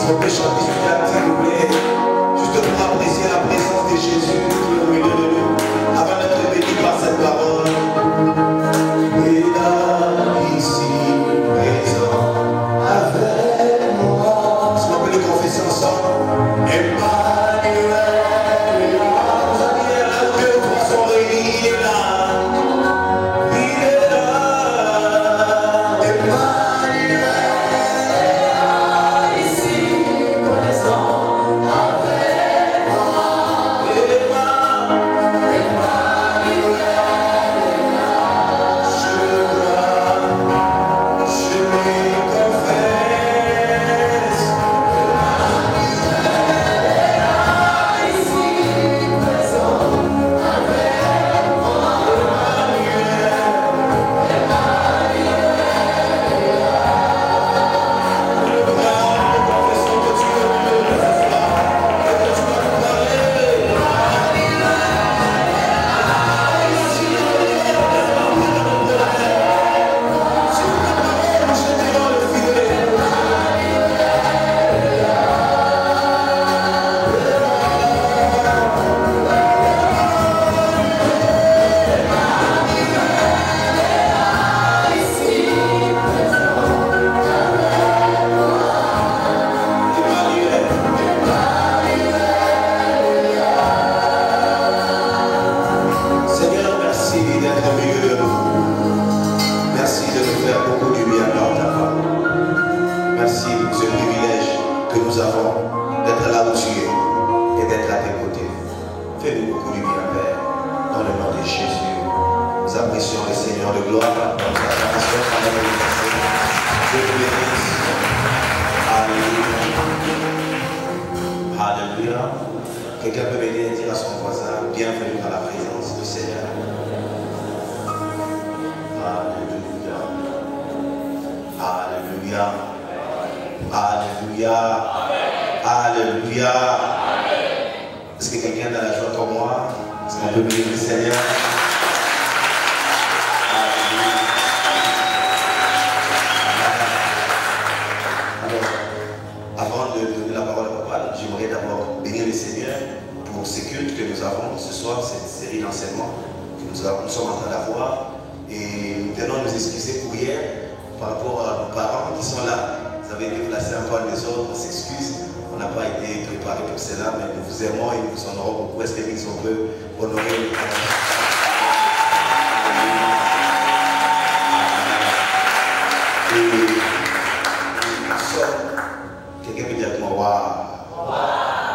qu'on peut chanter s'il vous plaît, juste pour apprécier la présence de Jésus qui est au milieu de nous, avant d'être béni par cette parole. Et là, ici, présent, avec moi. Est-ce qu'on peut le confesser ensemble? Emmanuel, que pour son réuni, il est là. Il est là. Emmanuel. Quelqu'un peut venir dire à son voisin, bienvenue dans la présence du Seigneur. Alléluia. Alléluia. Alléluia. Alléluia. Est-ce que quelqu'un a la joie comme moi? Est-ce qu'on peut bénir le Seigneur? Avant de donner la parole à papa, j'aimerais d'abord bénir le Seigneur pour ces cultes que nous avons ce soir, cette série d'enseignements que nous sommes en train d'avoir. Et nous tenons à nous excuser pour hier par rapport à nos parents qui sont là. Vous avez été placés un peu en désordre, on s'excuse. On n'a pas été préparés pour cela, mais nous vous aimons et nous vous honorons beaucoup. Est-ce que l'église on peut honorer le Quelqu'un peut dire avec moi, waouh!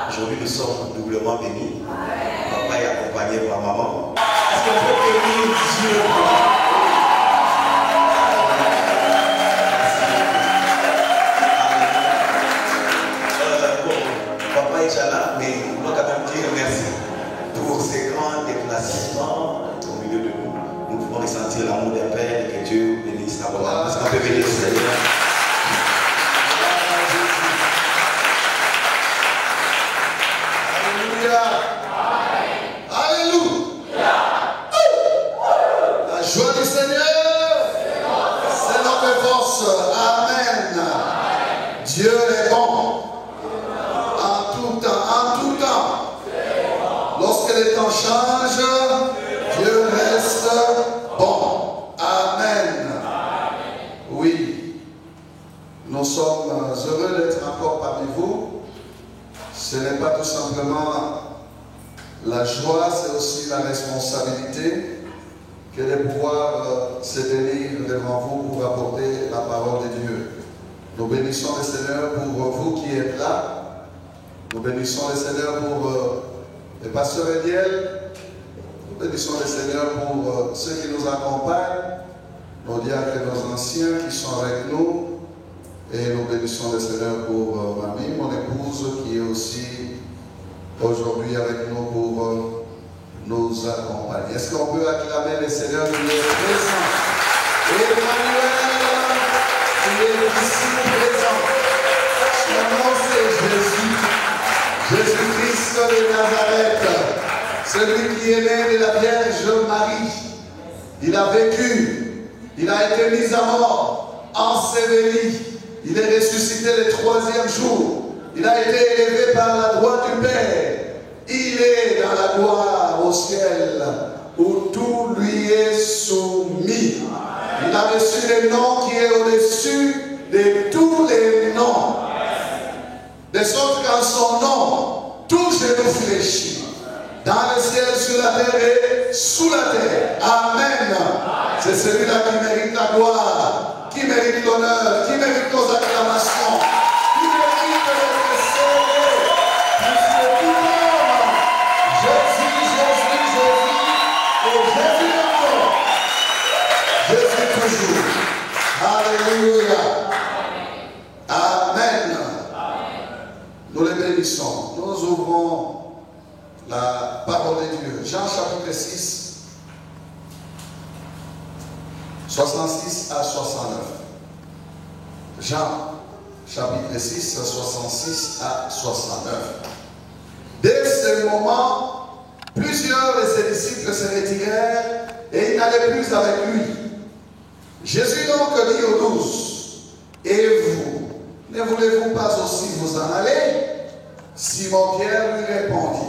Aujourd'hui, nous sommes doublement bénis. Papa est accompagné par maman. Est-ce qu'on peut bénir Dieu? Bon, papa est déjà là, mais on doit quand même dire merci pour ces grands déplacements au milieu de nous. Nous pouvons ressentir l'amour des pères et que Dieu bénisse la parole. Est-ce qu'on peut bénir le Seigneur? Alléluia. La joie du Seigneur, c'est notre force. Amen. Dieu est bon. En tout temps, en tout temps. Lorsque les temps changent, Dieu reste bon. Amen. Oui. Nous sommes heureux d'être encore parmi vous. Ce n'est pas tout simplement la joie, c'est aussi la responsabilité que de pouvoir se tenir devant vous pour apporter la parole de Dieu. Nous bénissons le Seigneur pour vous qui êtes là. Nous bénissons le Seigneur pour le pasteur Eliel. Nous bénissons le Seigneur pour ceux qui nous accompagnent, nos diacres et nos anciens qui sont avec nous. Et nous bénissons le Seigneur pour Mamie, mon épouse, qui est aussi aujourd'hui avec nous pour nous accompagner. Est-ce qu'on peut acclamer le Seigneur qui est présent? Emmanuel, qui est ici présent. Son nom c'est Jésus. Jésus-Christ de Nazareth. Celui qui est né de la Vierge Marie. Il a vécu. Il a été mis à mort, enseveli. Il est ressuscité le 3e jour. Il a été élevé par la droite du Père. Il est dans la gloire au ciel où tout lui est soumis. Il a reçu le nom qui est au-dessus de tous les noms. De sorte qu'en son nom, tout genou fléchit. Dans le ciel, sur la terre et sous la terre. Amen. C'est celui-là qui mérite la gloire, qui mérite l'honneur, qui mérite nos acclamations, qui mérite d'être célébré. Puisque tout homme, Jésus, Jésus, Jésus, et Jésus encore. Jésus toujours. Alléluia. Amen. Nous les bénissons. Nous ouvrons la parole de Dieu. Jean chapitre 6, 66 à 69. Jean chapitre 6, 66 à 69. Dès ce moment, plusieurs de ses disciples se retirèrent et ils n'allaient plus avec lui. Jésus donc dit aux 12, et vous, ne voulez-vous pas aussi vous en aller? Simon-Pierre lui répondit,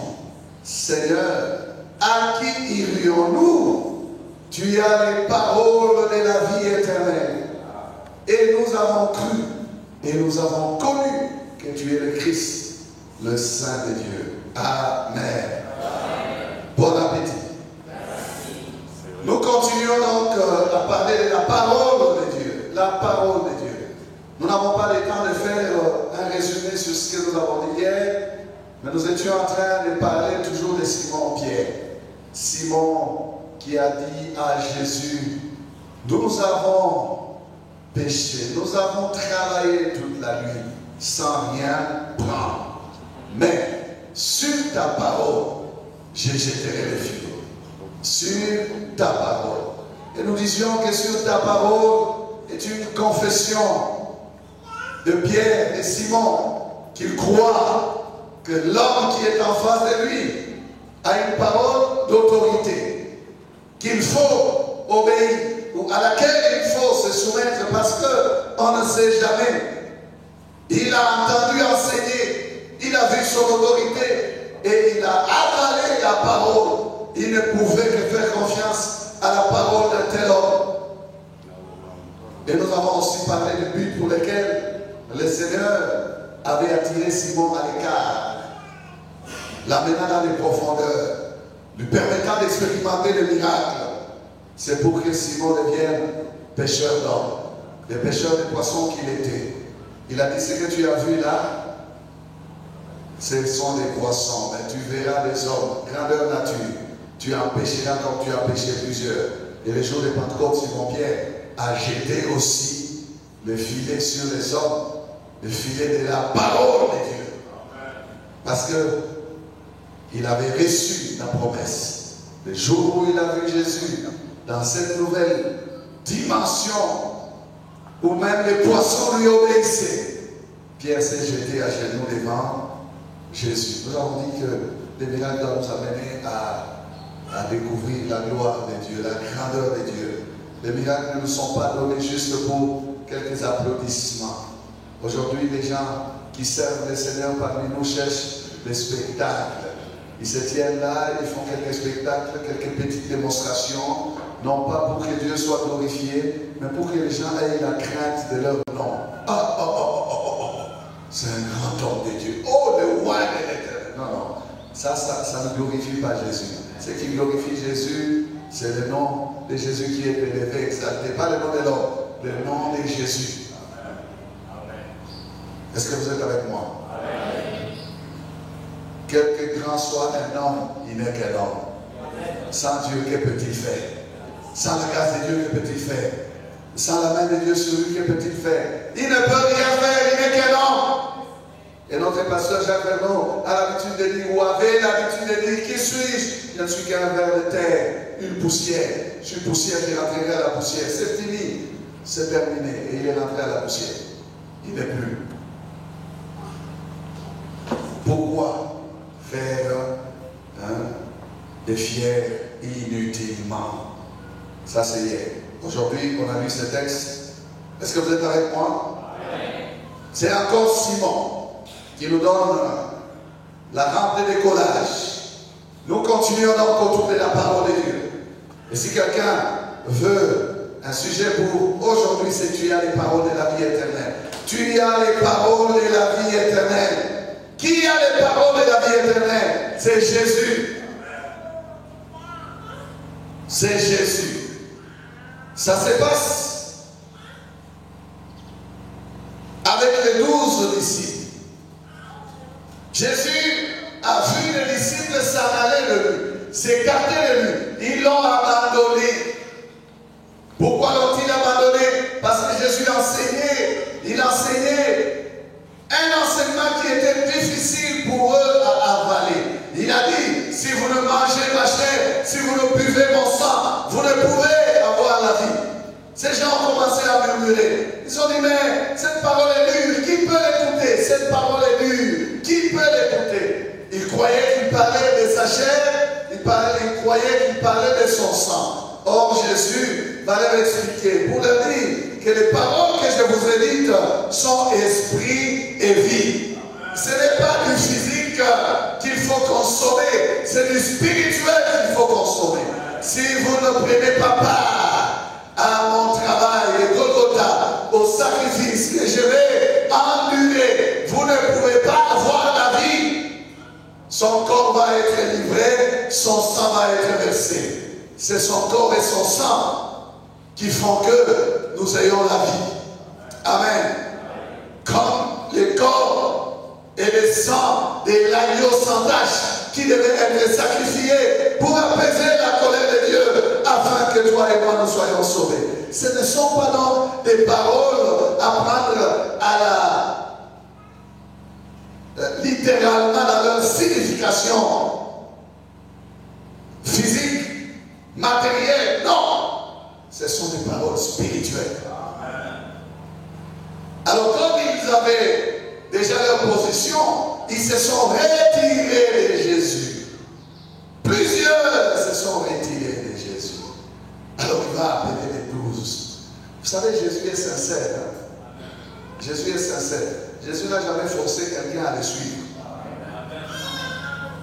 Seigneur, à qui irions-nous? Tu as les paroles de la vie éternelle. Et nous avons cru, et nous avons connu que tu es le Christ, le Saint de Dieu. Amen. Bon appétit. Nous continuons donc à parler de la parole de Dieu. La parole de Dieu. Nous n'avons pas le temps de faire un résumé sur ce que nous avons dit hier, mais nous étions en train de parler toujours de Simon-Pierre. Simon qui a dit à Jésus, nous avons péché, nous avons travaillé toute la nuit sans rien prendre. Mais sur ta parole, je jetterai le filet. Sur ta parole. Et nous disions que sur ta parole est une confession de Pierre et Simon qu'il croit que l'homme qui est en face de lui a une parole d'autorité qu'il faut obéir ou à laquelle il faut se soumettre parce qu'on ne sait jamais. Il a entendu enseigner, il a vu son autorité et il a avalé la parole. Il ne pouvait que faire confiance à la parole d'un tel homme. Et nous avons aussi parlé du but pour lequel le Seigneur avait attiré Simon à l'écart, l'amenant dans les profondeurs, lui permettant d'expérimenter le miracle. C'est pour que Simon devienne pêcheur d'hommes, des pêcheurs de poissons qu'il était. Il a dit, ce que tu as vu là, ce sont des poissons, mais tu verras des hommes, grandeur nature. Tu en pêcheras comme tu as pêché plusieurs. Et le jour de Pentecôte, Simon-Pierre a jeté aussi le filet sur les hommes, le filet de la parole de Dieu. Parce qu'il avait reçu la promesse. Le jour où il a vu Jésus, dans cette nouvelle dimension, où même les poissons lui obéissaient, Pierre s'est jeté à genoux devant Jésus. Nous avons dit que les miracles doivent nous amener à découvrir la gloire de Dieu, la grandeur de Dieu. Les miracles ne nous sont pas donnés juste pour quelques applaudissements. Aujourd'hui, les gens qui servent le Seigneur parmi nous cherchent des spectacles. Ils se tiennent là, ils font quelques spectacles, quelques petites démonstrations, non pas pour que Dieu soit glorifié, mais pour que les gens aient la crainte de leur nom. C'est un grand homme de Dieu. Oh, le roi de l'éternel. Non, non, ça ne glorifie pas Jésus. Ce qui glorifie Jésus, c'est le nom de Jésus qui est élevé, exalté. Pas le nom de l'homme, le nom de Jésus. Est-ce que vous êtes avec moi? Quel que grand soit un homme, il n'est qu'un homme. Sans Dieu, que peut-il faire? Sans la grâce de Dieu, que peut-il faire? Sans la main de Dieu sur lui, que peut-il faire? Il ne peut rien faire, il n'est qu'un homme. Et notre pasteur Jacques Vernon a l'habitude de dire, ou avait l'habitude de dire, qui suis-je? Je ne suis qu'un ver de terre, une poussière. Je suis poussière, je rentrerai à la poussière. C'est fini, c'est terminé. Et il est rentré à la poussière. Il n'est plus. Pourquoi faire des fiers inutilement? Ça c'est hier. Aujourd'hui, on a lu ce texte. Est-ce que vous êtes avec moi? C'est encore Simon qui nous donne la rampe de décollage. Nous continuons donc autour de la parole de Dieu. Et si quelqu'un veut un sujet pour aujourd'hui, c'est tu as les paroles de la vie éternelle. Tu as les paroles de la vie éternelle. Qui a les paroles de la vie éternelle? C'est Jésus. C'est Jésus. Ça se passe avec les 12 disciples. Jésus a vu les disciples s'en aller de lui, s'écarter de lui. Ils l'ont abandonné. Pourquoi l'ont-ils abandonné? Parce que Jésus enseignait. Il enseignait un enseignement qui était difficile pour eux à avaler. Il a dit, si vous ne mangez ma chair, si vous ne buvez mon sang, vous ne pouvez avoir la vie. Ces gens ont commencé à murmurer. Ils ont dit, mais cette parole est dure, qui peut l'écouter? Cette parole est dure, qui peut l'écouter? Ils croyaient qu'il parlait de sa chair, ils croyaient qu'il parlait de son sang. Or, Jésus va leur expliquer, pour leur dire que les paroles que je vous ai dites sont esprit et vie. Ce n'est pas du physique qu'il faut consommer, c'est du spirituel qu'il faut consommer. Si vous ne prenez pas part à mon travail et Golgotha, au sacrifice que je vais endurer, vous ne pouvez pas avoir la vie. Son corps va être livré, son sang va être versé. C'est son corps et son sang qui font que nous ayons la vie. Amen. Comme le corps et le sang de l'agneau sans tache qui devait être sacrifié pour apaiser la colère de Dieu afin que toi et moi nous soyons sauvés. Ce ne sont pas donc des paroles à prendre à littéralement dans leur signification physique, matérielle, non. Ce sont des paroles spirituelles. Alors comme ils avaient déjà leur position, ils se sont retirés de Jésus. Plusieurs se sont retirés de Jésus. Alors il va appeler les 12. Vous savez, Jésus est sincère. Jésus est sincère. Jésus n'a jamais forcé quelqu'un à le suivre.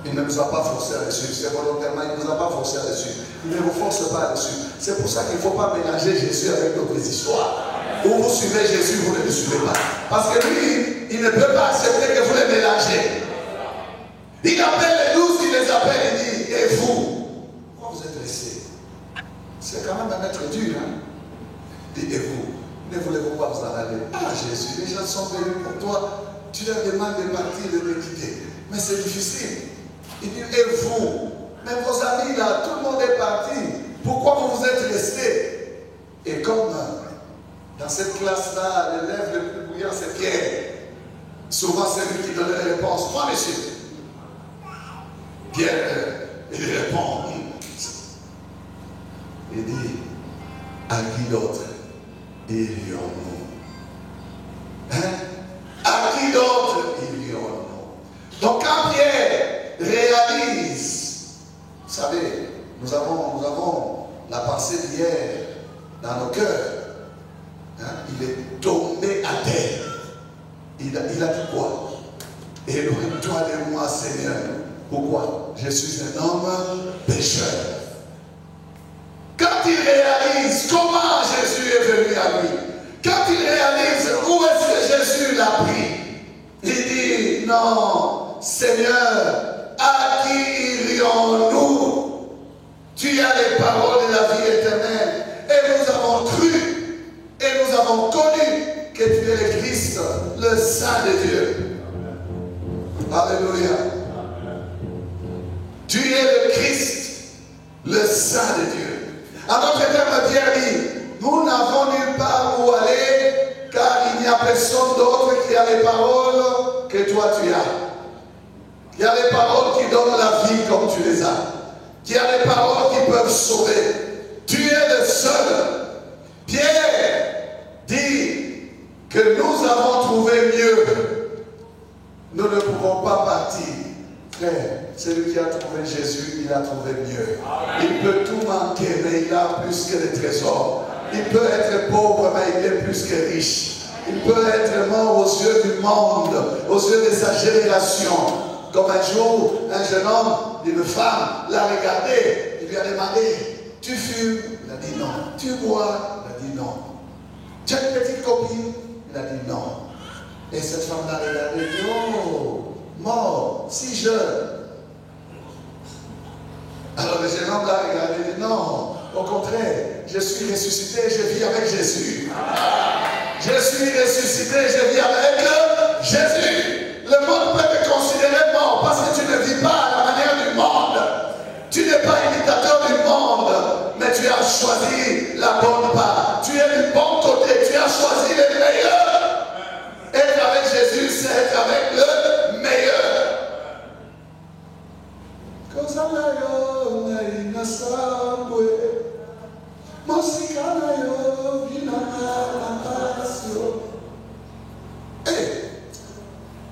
Il ne nous a pas forcé à le suivre. C'est volontairement, il ne nous a pas forcé à le suivre. Il ne vous force pas à le suivre. C'est pour ça qu'il ne faut pas mélanger Jésus avec d'autres histoires. Où vous suivez Jésus, vous ne le suivez pas. Parce que lui, il ne peut pas accepter que vous les mélangez. Il appelle les 12, il les appelle, il dit, et vous? Pourquoi vous êtes restés? C'est quand même un être dur, hein? Il dit, et vous? Ne voulez-vous pas vous en aller? Ah Jésus, les gens sont venus pour toi, tu leur demandes de partir, de te quitter. Mais c'est difficile. Il dit, et vous? Mais vos amis là, tout le monde est parti. Pourquoi vous vous êtes restés? Et comme dans cette classe-là, l'élève le plus brillant, c'est Pierre. Souvent, c'est lui qui donne les réponses. Moi, monsieur. Pierre, il répond. Il dit, à qui d'autre irions-nous? Hein? À qui d'autre irions-nous? Donc, quand Pierre réalise, vous savez, nous avons la pensée d'hier dans nos cœurs. Hein? Il est tombé à terre. Il a dit quoi? Éloigne-toi de moi, Seigneur. Pourquoi? Je suis un homme pécheur. Quand il réalise comment Jésus est venu à lui, quand il réalise où est-ce que Jésus l'a pris, il dit, non, Seigneur, à qui irions-nous? Tu as les paroles de la vie éternelle. Et nous avons cru, et nous avons connu que tu es le Christ, le Saint de Dieu. Alléluia. Tu es le Christ, le Saint de Dieu. En d'autres termes, Pierre dit, nous n'avons nulle part où aller, car il n'y a personne d'autre qui a les paroles que toi tu as. Qui a les paroles qui donnent la vie comme tu les as. Qui a les paroles qui peuvent sauver. Tu es le seul. Pierre dit que nous avons trouvé mieux. Nous ne pouvons pas partir. Frère, celui qui a trouvé Jésus, il a trouvé mieux. Il peut tout manquer, mais il a plus que les trésors. Il peut être pauvre, mais il est plus que riche. Il peut être mort aux yeux du monde, aux yeux de sa génération. Comme un jour, un jeune homme d'une femme l'a regardé, il lui a demandé, tu fumes? Il a dit non. Tu bois? Il a dit non. Tu as une petite copine? Il a dit non. Et cette femme l'a regardé et dit, oh, mort, si jeune. Alors le jeune homme l'a regardé et dit, non, au contraire, je suis ressuscité et je vis avec Jésus. Je suis ressuscité et je vis avec Jésus. Le monde peut te considérer mort parce que tu ne vis pas à la manière du monde. Tu n'es pas imitateur du monde, mais tu as choisi la bonne part. Tu es du bon côté, tu as choisi le meilleur. Être avec Jésus, c'est être avec le meilleur.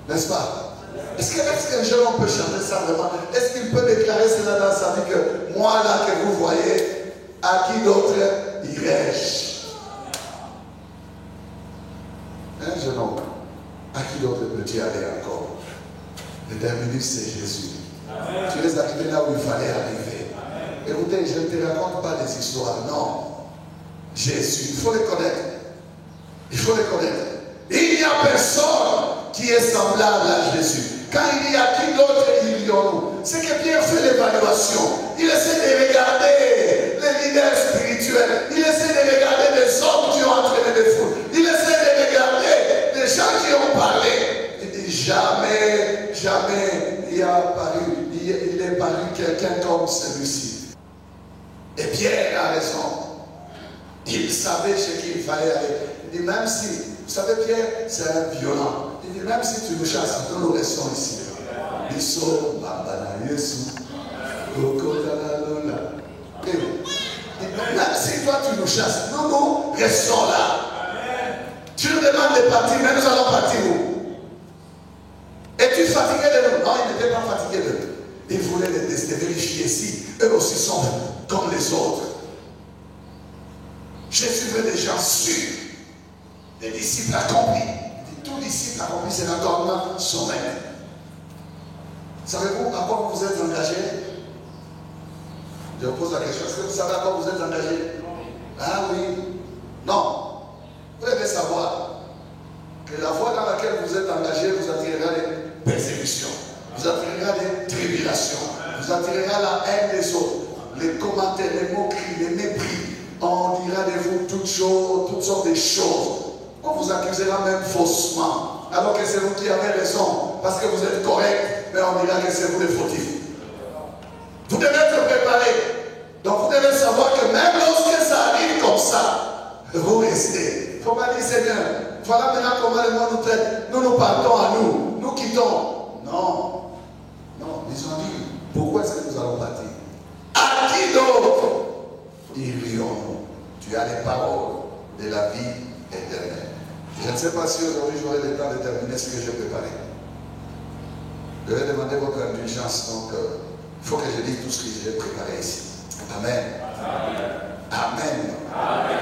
N'est-ce pas? Est-ce qu'un jeune homme peut chanter ça vraiment? Est-ce qu'il peut déclarer cela dans sa vie que moi là que vous voyez, à qui d'autre irais-je? Un jeune homme, à qui d'autre peux-tu aller encore? Le terminus c'est Jésus. Amen. Tu es arrivé là où il fallait arriver. Amen. Écoutez, je ne te raconte pas des histoires, non. Jésus, il faut le connaître. Il faut le connaître. Il n'y a personne qui est semblable à Jésus. Quand il dit à qui d'autre irions-nous, c'est que Pierre fait l'évaluation. Il essaie de regarder les leaders spirituels. Il essaie de regarder les hommes qui ont entraîné des foules. Il essaie de regarder les gens qui ont parlé. Il dit jamais, jamais il est paru quelqu'un comme celui-ci. Et Pierre a raison. Il savait chez qui il fallait aller. Il dit même si, vous savez Pierre, c'est un violent. Il dit même si tu nous chasses, nous restons ici. Même si toi tu nous chasses, nous restons là. Tu nous demandes de partir, mais nous allons partir où? Es-tu fatigué de nous? Non, il n'était pas fatigué de nous. Il voulait les tester, vérifier si eux aussi sont comme les autres. Jésus veut des gens sûrs, des disciples accomplis. Tout disciple accompli, c'est l'engagement sommet. Savez-vous à quoi vous êtes engagé? Je vous pose la question, est-ce que vous savez à quoi vous êtes engagé? Ah oui. Non. Vous devez savoir que la voie dans laquelle vous êtes engagé vous attirera des persécutions, vous attirera des tribulations, vous attirera la haine des autres, les commentaires, les moqueries, les mépris. On dira de vous toutes sortes de choses. On vous accusera même faussement, alors que c'est vous qui avez raison, parce que vous êtes correct, mais on dira que c'est vous les fautifs. Vous devez être préparé. Donc vous devez savoir que même lorsque ça arrive comme ça, vous restez. Il ne faut pas dire Seigneur, voilà maintenant comment le monde nous traite. Nous partons à nous quittons. Non. Non, ils ont dit, pourquoi est-ce que nous allons partir? À qui d'autre irions-nous? Tu as les paroles de la vie éternelle. Je ne sais pas si aujourd'hui j'aurai le temps de terminer ce que j'ai préparé. Je vais demander votre indulgence, donc il faut que je dise tout ce que j'ai préparé ici. Amen. Amen. Amen. Amen.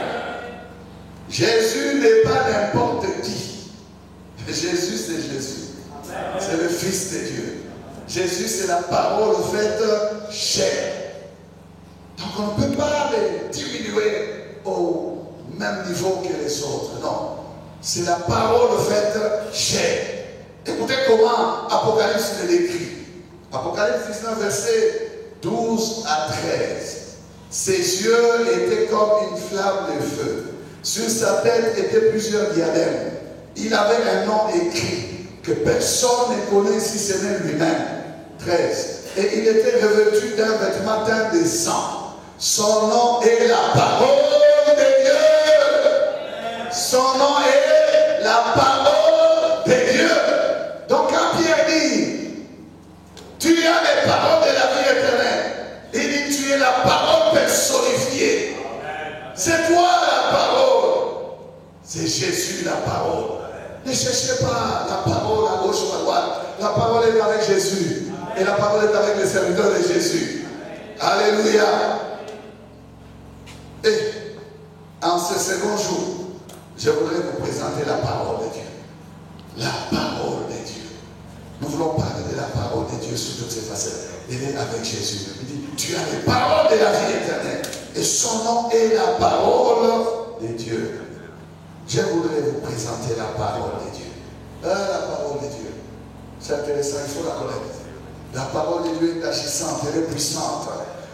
Jésus n'est pas n'importe qui. Jésus, c'est Jésus. C'est le Fils de Dieu. Jésus, c'est la parole faite chair. Donc on ne peut pas les diminuer au même niveau que les autres. Non. C'est la parole faite chair. Écoutez comment Apocalypse le décrit. Apocalypse 19, verset 12 à 13. Ses yeux étaient comme une flamme de feu. Sur sa tête étaient plusieurs diadèmes. Il avait un nom écrit que personne ne connaît si ce n'est lui-même. 13. Et il était revêtu d'un vêtement teint de sang. Son nom est la parole de Dieu. Son nom est la parole de Dieu. Donc quand Pierre dit, tu as les paroles de la vie éternelle, il dit, tu es la parole personnifiée. C'est toi la parole. C'est Jésus la parole. Ne cherchez pas la parole à gauche ou à droite. La parole est avec Jésus. Et la parole est avec les serviteurs de Jésus. Alléluia. Et en ce second jour, Je voudrais vous présenter la parole de Dieu. La parole de Dieu. Nous voulons parler de la parole de Dieu sous toutes ses facettes. Il est avec Jésus. Il dit, tu as les paroles de la vie éternelle. Et son nom est la parole de Dieu. Je voudrais vous présenter la parole de Dieu. La parole de Dieu. C'est intéressant, il faut la connaître. La parole de Dieu est agissante, elle est puissante.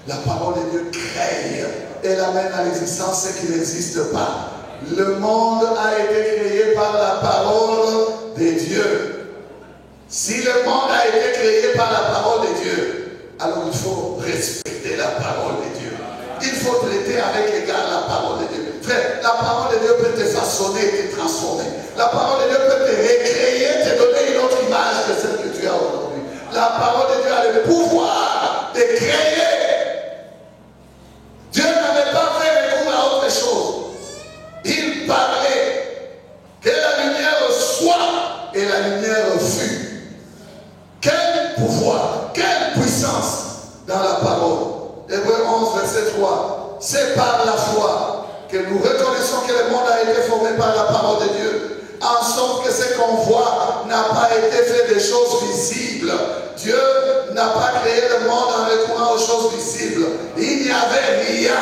La parole de Dieu crée. Elle amène à l'existence ce qui n'existe pas. Le monde a été créé par la parole de Dieu. Si le monde a été créé par la parole de Dieu, alors il faut respecter la parole de Dieu. Il faut traiter avec égard la parole de Dieu. Frère, la parole de Dieu peut te façonner, te transformer. La parole de Dieu peut te recréer, te donner une autre image que celle que tu as aujourd'hui. La parole de Dieu a le pouvoir de créer. Dieu n'avait pas fait recours à autre chose. Il parlait que la lumière soit et la lumière fut. Quel pouvoir, quelle puissance dans la parole. Hébreux 11, verset 3. C'est par la foi que nous reconnaissons que le monde a été formé par la parole de Dieu, en sorte que ce qu'on voit n'a pas été fait des choses visibles. Dieu n'a pas créé le monde en recourant aux choses visibles. Il n'y avait rien,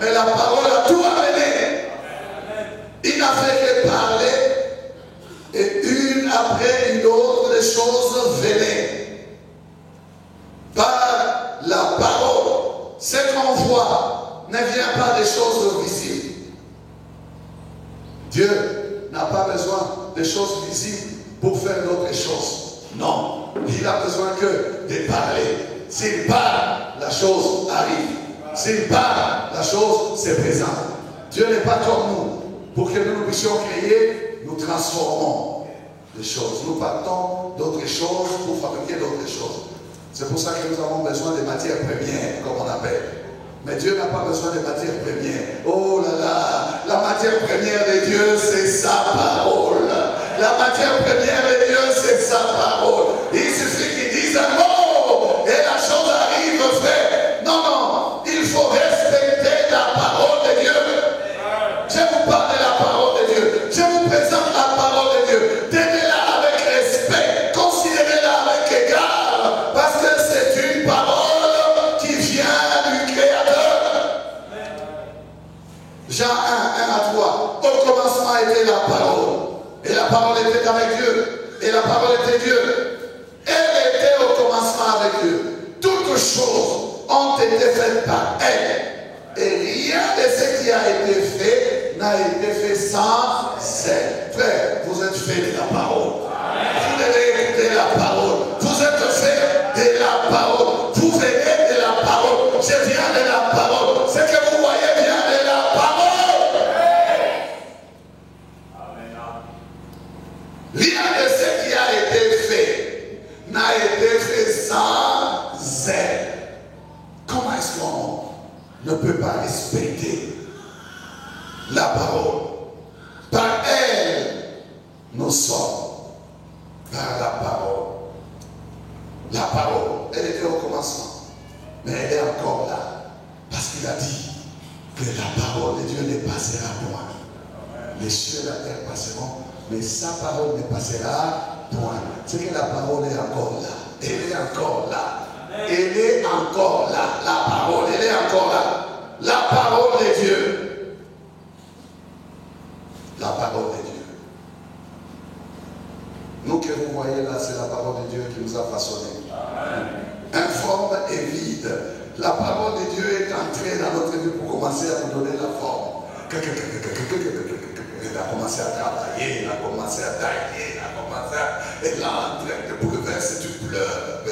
mais la parole a tout amené. Il n'a fait que parler, et une après une autre, les choses venaient. Par la parole, ce qu'on voit ne vient pas des choses visibles. Dieu n'a pas besoin des choses visibles pour faire d'autres choses. Non, il a besoin que de parler. S'il parle, la chose arrive. S'il parle, la chose se présente. Dieu n'est pas comme nous. Pour que nous puissions créer, nous transformons les choses. Nous partons d'autres choses pour fabriquer d'autres choses. C'est pour ça que nous avons besoin des matières premières, comme on appelle. Mais Dieu n'a pas besoin de matières premières. Oh là là, la matière première de Dieu, c'est sa parole. La matière première de Dieu, c'est sa parole. Il suffit qu'il dise un mot et la chose arrive, frère. Non, non, il faut respecter la parole de Dieu. Je vous parle de la parole de Dieu. Je vous présente la parole de Dieu. Tenez-la avec respect. Considérez-la avec égard. Parce que c'est une parole qui vient du Créateur. Jean 1, 1 à 3. Au commencement était la parole. Et la parole était avec Dieu. Et la parole était Dieu. Elle était au commencement avec Dieu. Toutes choses ont été faites par elle. Et rien de ce qui a été fait n'a été fait sans elle. Frère, vous êtes fait de la parole. Vous devez écouter la parole. Vous êtes fait de la parole. Vous venez de la parole. Je viens de la parole. Ce que vous voyez vient de la parole. Rien de ce qui a été fait n'a été fait sans elle. Comment est-ce qu'on ne peut pas respecter la parole? Par elle, nous sommes. Par la parole. La parole, elle était au commencement. Mais elle est encore là. Parce qu'il a dit que la parole de Dieu ne passera point. Les cieux et la terre passeront, mais sa parole ne passera point. C'est que la parole est encore là. Elle est encore là. Elle est encore là. La parole, elle est encore là. La parole de Dieu. La parole de Dieu. Nous que vous voyez là, c'est la parole de Dieu qui nous a façonnés. Informe et vide. La parole de Dieu est entrée dans notre vie pour commencer à nous donner la forme. Elle a commencé à travailler, elle a commencé à tailler, elle a commencé à... Elle est en train de bouleverser, tu pleures,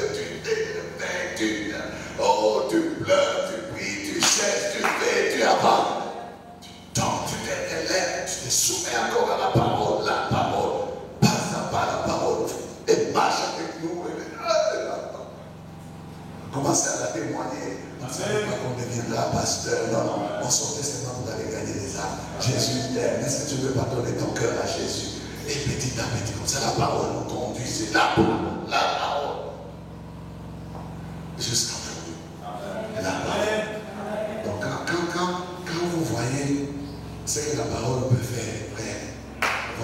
oh, tu pleures, tu pries, tu cherches, tu fais, tu avances. Tu tends, tu t'élèves, tu te soumets encore à la parole, pas à pas la parole. Elle marche avec nous, commencez à la témoigner. On ne savait pas qu'on deviendra pasteur. Non, non, on sortait seulement pour aller gagner des âmes. Jésus t'aime. Est-ce que tu veux pas donner ton cœur à Jésus? Et petit à petit, comme ça, la parole nous conduit. C'est la parole. Jusqu'à aujourd'hui. La parole. Donc, quand vous voyez ce que la parole peut faire, frère,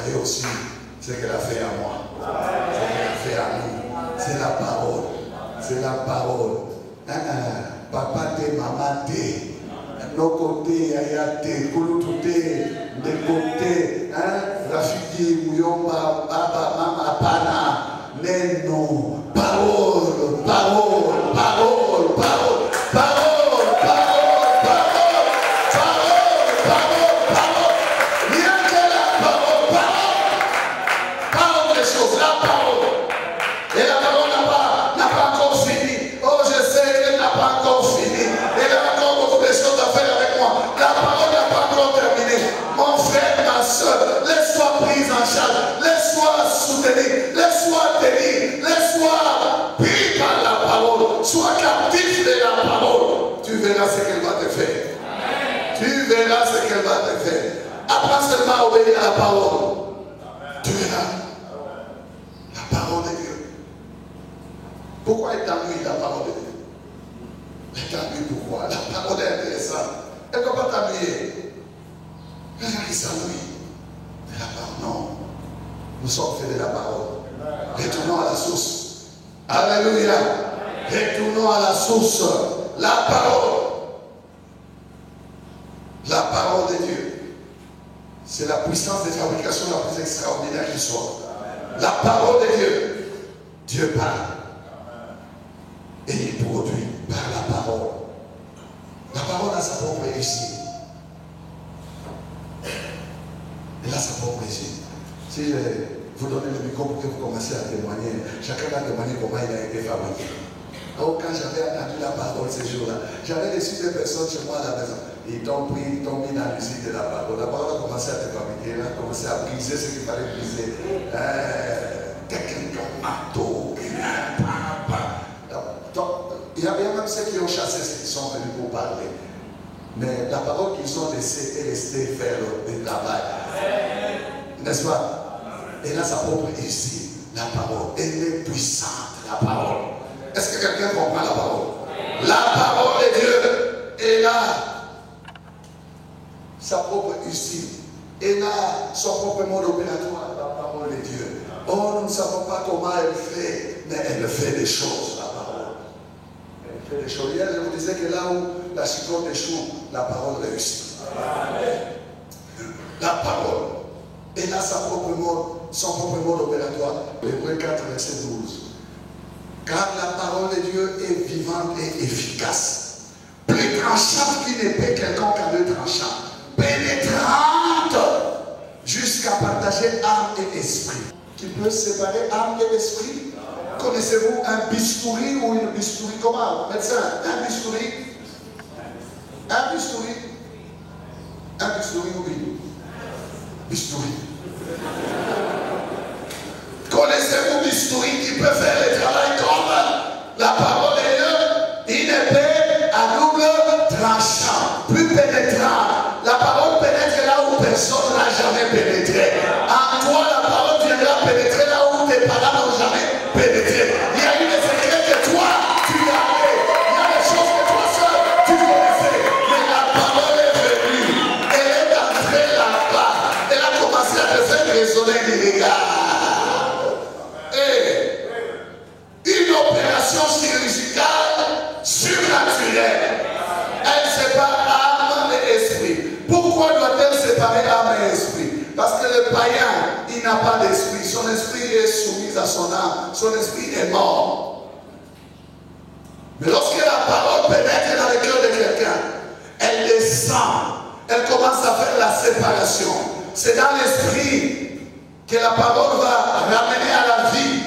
voyez aussi ce qu'elle a fait à moi. Ce qu'elle a fait à nous. C'est la parole. C'est la parole. Papa te, maman te. Nos côtés, ayate, kouloutoute, de côté. Rafiki, Mouyomba, Baba, Mama, Pana. Neno. Parole, parole, parole, parole, parole. Laisse-toi prise en charge, laisse-toi soutenir, laisse-toi tenir, laisse-toi pris par la parole, sois captif de la parole. Tu verras ce qu'elle va te faire. Amen. Tu verras ce qu'elle va te faire. Apprends seulement à obéir à la parole. Tu verras la parole de Dieu. Pourquoi elle t'ennuie la parole de Dieu? Elle t'ennuie pourquoi? La parole est intéressante. Elle ne doit pas t'ennuyer. Les gens qui s'ennuient. La parole, non. Nous sommes faits de la parole. Retournons à la source. Alléluia. Retournons à la source. La parole. La parole de Dieu. C'est la puissance de fabrication la plus extraordinaire qui soit. La parole de Dieu. Dieu parle. Et il produit par la parole. La parole a sa propre réussite. Elle a sa propre réussite. Si je vous donnez le micro pour que vous commenciez à témoigner, chacun va témoigner comment il a été fabriqué. Donc quand j'avais entendu la parole ces jours-là, j'avais reçu des personnes chez moi à la maison. Ils t'ont pris, ils t'ont mis dans l'usine de la parole. La parole a commencé à te fabriquer, elle a commencé à briser ce qu'il fallait briser. Quelqu'un marteau, il y a bien même ceux qui ont chassé ceux qui sont venus pour parler. Mais la parole qu'ils ont laissée est restée faire le travail. N'est-ce pas? Elle a sa propre réussite. La parole, elle est puissante. La parole. Est-ce que quelqu'un comprend la parole? La parole de Dieu, elle a sa propre réussite. Elle a son propre mode opératoire. La parole de Dieu. Oh, nous ne savons pas comment elle fait, mais elle fait des choses. La parole. Elle fait des choses. Hier, je vous disais que là où la chicotte échoue, la parole réussit. La parole. Elle a son propre mode opératoire. Hébreux 4, verset 12. Car la parole de Dieu est vivante et efficace. Plus tranchante qu'une épée quelconque à deux tranchants. Pénétrante jusqu'à partager âme et esprit. Qui peut séparer âme et esprit? Connaissez-vous un bistouri ou une bistouri? Comment? Médecin, un bistouri? Un bistouri? Un bistouri, oui. Bistouri. Connaissez-vous bistouri qui peut faire le travail comme la parole de Dieu? Une épée à double tranchant, plus pénétrant. La parole pénètre là où personne n'a jamais pénétré. En toi, la parole viendra pénétrer là où tes parents n'ont jamais pénétré. Il y a eu des secrets que toi, tu gardais. Il y a des choses que toi seul, tu connaissais. Mais la parole est venue. Elle est entrée là-bas. Elle a commencé à te faire résonner les regards. Une opération chirurgicale surnaturelle. Elle sépare âme et esprit. Pourquoi doit-elle séparer âme et esprit? Parce que le païen, il n'a pas d'esprit. Son esprit est soumis à son âme. Son esprit est mort. Mais lorsque la parole pénètre dans le cœur de quelqu'un, elle descend. Elle commence à faire la séparation. C'est dans l'esprit que la parole va ramener à la vie.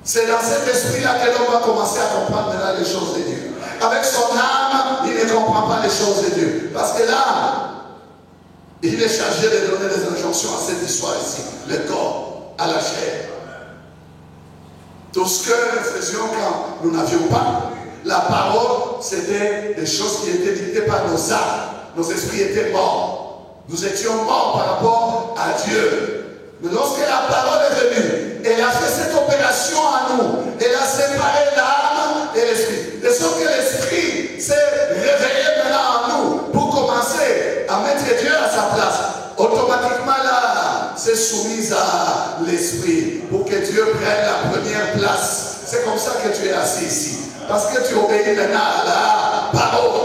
C'est dans cet esprit-là que l'homme va commencer à comprendre les choses de Dieu. Avec son âme, il ne comprend pas les choses de Dieu. Parce que l'âme, il est chargé de donner des injonctions à cette histoire ici. Le corps, à la chair. Tout ce que nous faisions quand nous n'avions pas la parole, c'était des choses qui étaient dictées par nos âmes. Nos esprits étaient morts. Nous étions morts par rapport à Dieu. Mais lorsque la parole est venue, elle a fait cette opération à nous. Elle a séparé l'âme et l'esprit. De sorte que l'esprit s'est réveillé maintenant en nous pour commencer à mettre Dieu à sa place. Automatiquement, là, c'est soumise à l'esprit pour que Dieu prenne la première place. C'est comme ça que tu es assis ici. Parce que tu obéis maintenant à la parole.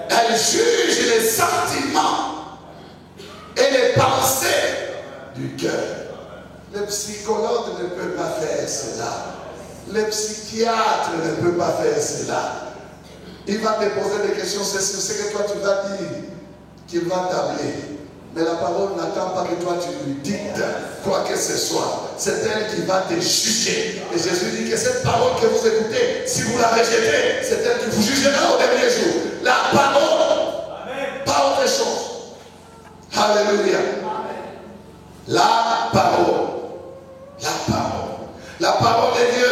Elle juge les sentiments et les pensées du cœur. Le psychologue ne peut pas faire cela. Le psychiatre ne peut pas faire cela. Il va te poser des questions, c'est ce que toi tu vas dire qu'il va t'appeler. Mais la parole n'attend pas que toi tu lui dictes quoi que ce soit. C'est elle qui va te juger. Et Jésus dit que cette parole que vous écoutez, si vous la rejetez, c'est elle qui vous jugera au dernier jour. La parole, pas autre chose. Alléluia. La parole. La parole. La parole de Dieu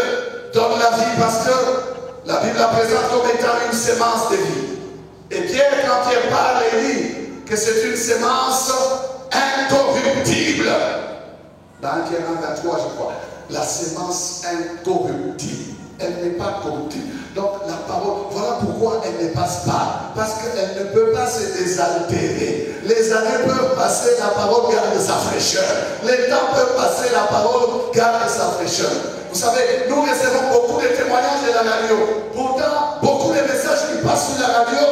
donne la vie parce que la Bible la présente comme étant une sémence de vie. Et Pierre, quand il parle, il dit que c'est une sémence incorruptible. Dans 1 Pierre 23, je crois. La sémence incorruptible. Elle n'est pas corruptible. Donc la parole, voilà pourquoi elle ne passe pas. Parce qu'elle ne peut pas se désaltérer. Les années peuvent passer, la parole garde sa fraîcheur. Les temps peuvent passer, la parole garde sa fraîcheur. Vous savez, nous recevons beaucoup de témoignages de la radio. Pourtant, beaucoup de messages qui passent sur la radio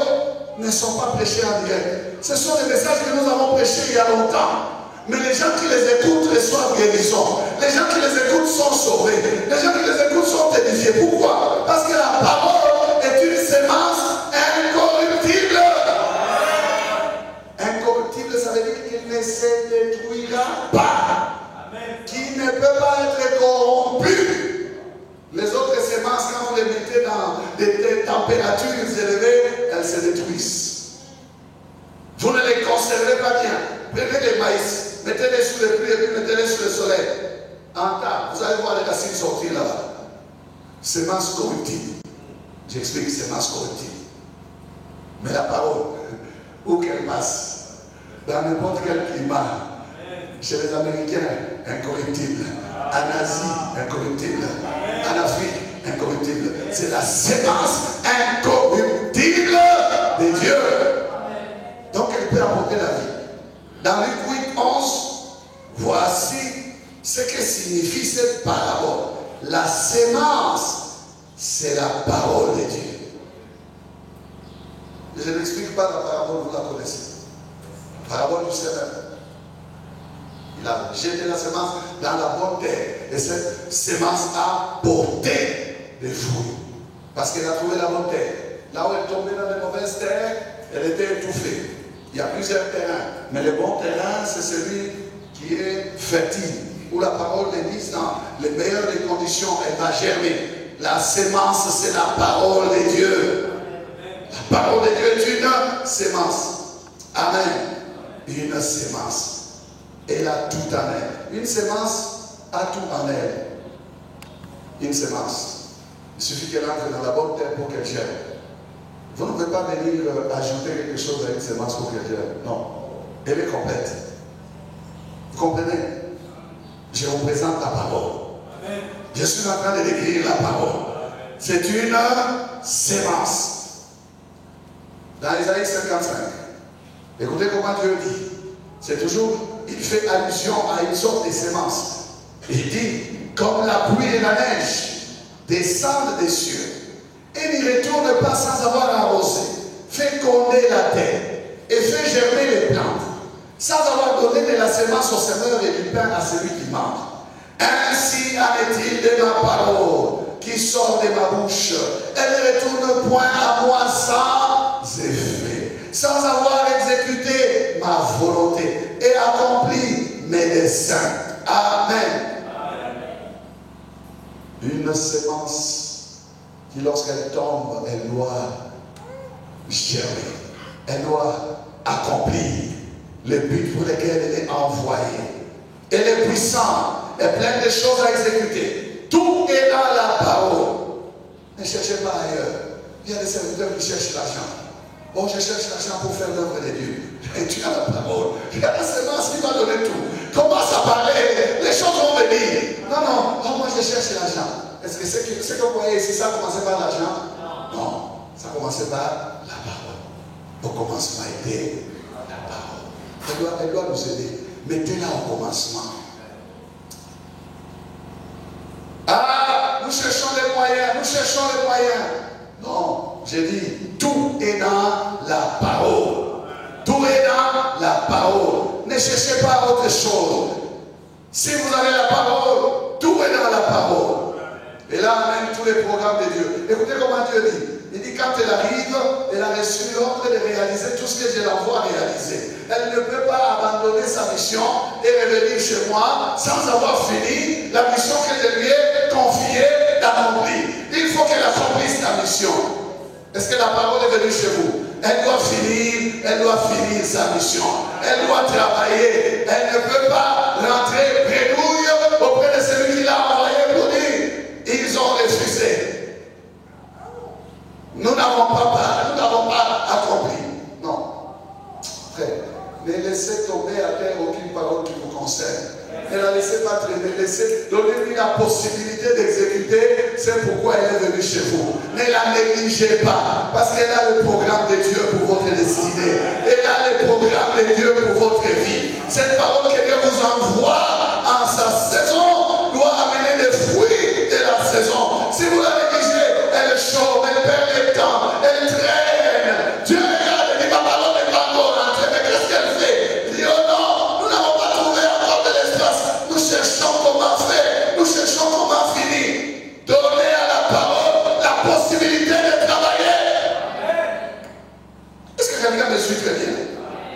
ne sont pas prêchés en direct. Ce sont des messages que nous avons prêchés il y a longtemps. Mais les gens qui les écoutent reçoivent guérison. Les gens qui les écoutent sont sauvés. Les gens qui les écoutent sont édifiés. Pourquoi? Parce que la parole est une sémence incorruptible. Incorruptible, ça veut dire qu'il ne se détruira pas. Qui ne peut pas être corrompu. Les autres semences, quand vous les mettez dans des températures élevées, elles se détruisent. Vous ne les conservez pas bien. Prenez les maïs, mettez-les sous le pluie et puis mettez-les sous le soleil. En temps, vous allez voir les racines sortir là-bas. Semences corruptibles. J'explique semences corruptibles. Mais la parole, où qu'elle passe, dans n'importe quel climat, chez les Américains, incorruptible. En Asie, incorruptible. En Afrique, incorruptible. C'est la sémence incorruptible de Dieu. Donc elle peut apporter la vie. Dans Luc 8, 11, voici ce que signifie cette parabole. La sémence, c'est la parole de Dieu. Je n'explique pas la parabole, vous la connaissez. La parabole du semeur. Il a jeté la sémence dans la bonne terre. Et cette sémence a porté des fruits. Parce qu'elle a trouvé la bonne terre. Là où elle tombait dans les mauvaises terres, elle était étouffée. Il y a plusieurs terrains. Mais le bon terrain, c'est celui qui est fertile. Où la parole de Dieu, dans les meilleures des conditions, elle va germer. La sémence, c'est la parole de Dieu. La parole de Dieu est une sémence. Amen. Une sémence. Elle a tout en elle. Une sémence a tout en elle. Une sémence. Il suffit qu'elle entre dans la bonne terre pour qu'elle germe. Vous ne pouvez pas venir ajouter quelque chose à une sémence pour qu'elle germe. Non. Elle est complète. Vous comprenez? Je représente la parole. Amen. Je suis en train de décrire la parole. C'est une sémence. Dans Isaïe 55. Écoutez comment Dieu dit. C'est toujours, il fait allusion à une sorte de sémence. Il dit, comme la pluie et la neige descendent des cieux et n'y retournent pas sans avoir arrosé, féconder la terre et fait germer les plantes, sans avoir donné de la sémence au semeur et du pain à celui qui mange. Ainsi en est-il de ma parole qui sort de ma bouche. Elle ne retourne point à moi sans effet, sans avoir exécuté ma volonté et accompli mes desseins. Amen. Une sémence qui, lorsqu'elle tombe, elle doit germer. Elle doit accomplir le but pour lequel elle est envoyée. Elle est puissante, elle est pleine de choses à exécuter. Tout est dans la parole. Ne cherchez pas ailleurs. Il y a des serviteurs qui cherchent l'argent. Oh, je cherche l'argent pour faire l'œuvre de Dieu. Et tu as la parole. Il y a la sémence qui va donner tout. Commence à parler, les choses vont venir. Non, non, oh, moi je cherche l'argent. Est-ce que ce que vous voyez ici, ça commençait par l'argent? Non, ça commençait par la parole. Au commencement était la parole. Elle doit nous aider. Mettez-la au commencement. Ah, nous cherchons les moyens, nous cherchons les moyens. Non, j'ai dit, tout est dans la parole. Tout est dans la parole. Ne cherchez pas autre chose. Si vous avez la parole, tout est dans la parole. Et là, on amène tous les programmes de Dieu. Écoutez comment Dieu dit. Il dit, quand elle arrive, elle a reçu l'ordre de réaliser tout ce que je l'envoie réaliser. Elle ne peut pas abandonner sa mission et revenir chez moi sans avoir fini la mission que je lui ai confiée d'accomplir. Il faut qu'elle accomplisse la mission. Est-ce que la parole est venue chez vous? Elle doit finir sa mission. Elle doit travailler. Elle ne peut pas rentrer bredouille auprès de celui qui l'a envoyé pour dire. Ils ont refusé. Nous n'avons pas accompli. Non. Frère, ne laissez tomber à terre aucune parole qui vous concerne. Ne la laissez pas traîner. Donnez-lui la possibilité d'exécuter. C'est pourquoi elle est venue chez vous. Ne la négligez pas. Parce qu'elle a le programme de Dieu pour votre destinée. Elle a le programme de Dieu pour votre vie. Cette parole que Dieu vous envoie en sa saison doit amener les fruits de la saison. Si vous la négligez, elle chaume, elle perd le temps, elle traîne. Dieu regarde et dit, ma parole n'est pas encore rentrée, mais qu'est-ce qu'elle fait? Il dit, oh non, nous n'avons pas trouvé encore de l'espace. Nous cherchons comment faire, nous cherchons comment finir. Donnez à la parole la possibilité de travailler. Est-ce que quelqu'un me suit très bien?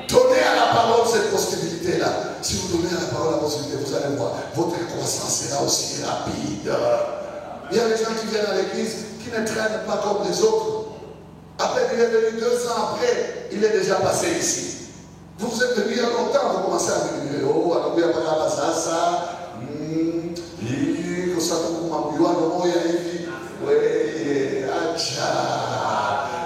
Donnez à la parole cette possibilité-là. Si vous donnez à la parole la possibilité, vous allez voir, votre croissance sera aussi rapide. Il y a des gens qui viennent à l'église qui ne traînent pas comme les autres. Après, il est venu 2 ans après, il est déjà passé ici. Vous êtes venu il y a longtemps, vous commencez à venir. Oh, alors il y a pas ça.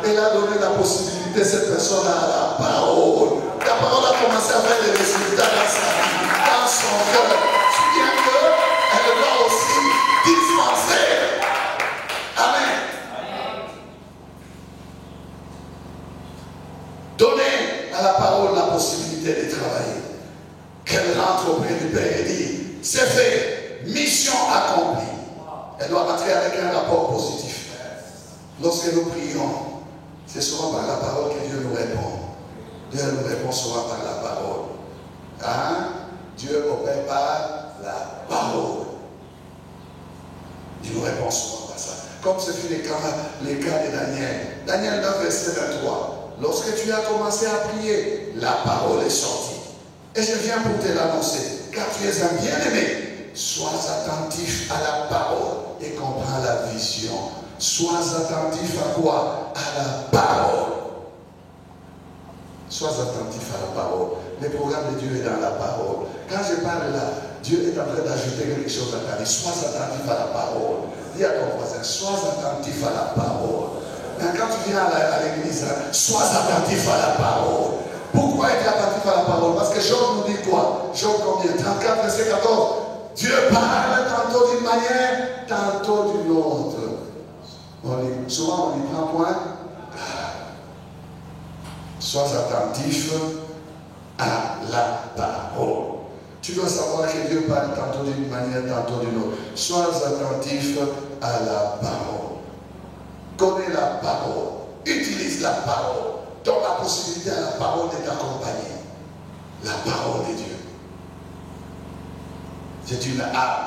Elle a donné la possibilité, cette personne à la parole. La parole a commencé à faire des résultats dans sa vie, dans son cœur. Tu viens qu'elle doit aussi dispenser. Amen. Donnez à la parole la possibilité de travailler. Qu'elle rentre auprès du Père et dit, c'est fait, mission accomplie. Elle doit rentrer avec un rapport positif. Lorsque nous prions, c'est souvent par la parole que Dieu nous répond. Dieu nous répond souvent par la parole. Hein? Dieu opère par la parole. Il nous répond souvent par ça. Comme ce fut le cas de Daniel. Daniel 9, verset 23. Lorsque tu as commencé à prier, la parole est sortie. Et je viens pour te l'annoncer. Car tu es un bien-aimé. Sois attentif à la parole et comprends la vision. Sois attentif à quoi? À la parole. Sois attentif à la parole. Le programme de Dieu est dans la parole. Quand je parle là, Dieu est en train d'ajouter quelque chose à ta vie. Sois attentif à la parole. Dis à ton voisin, sois attentif à la parole. Quand tu viens à l'église, sois attentif à la parole. Pourquoi être attentif à la parole? Parce que Job nous dit quoi? Job combien? 34, verset 14. Dieu parle tantôt d'une manière, tantôt d'une autre. Souvent on y prend point. Sois attentif à la parole. Tu dois savoir que Dieu parle tantôt d'une manière, tantôt d'une autre. Sois attentif à la parole. Connais la parole. Utilise la parole. Donne la possibilité à la parole de t'accompagner. La parole de Dieu. C'est une arme.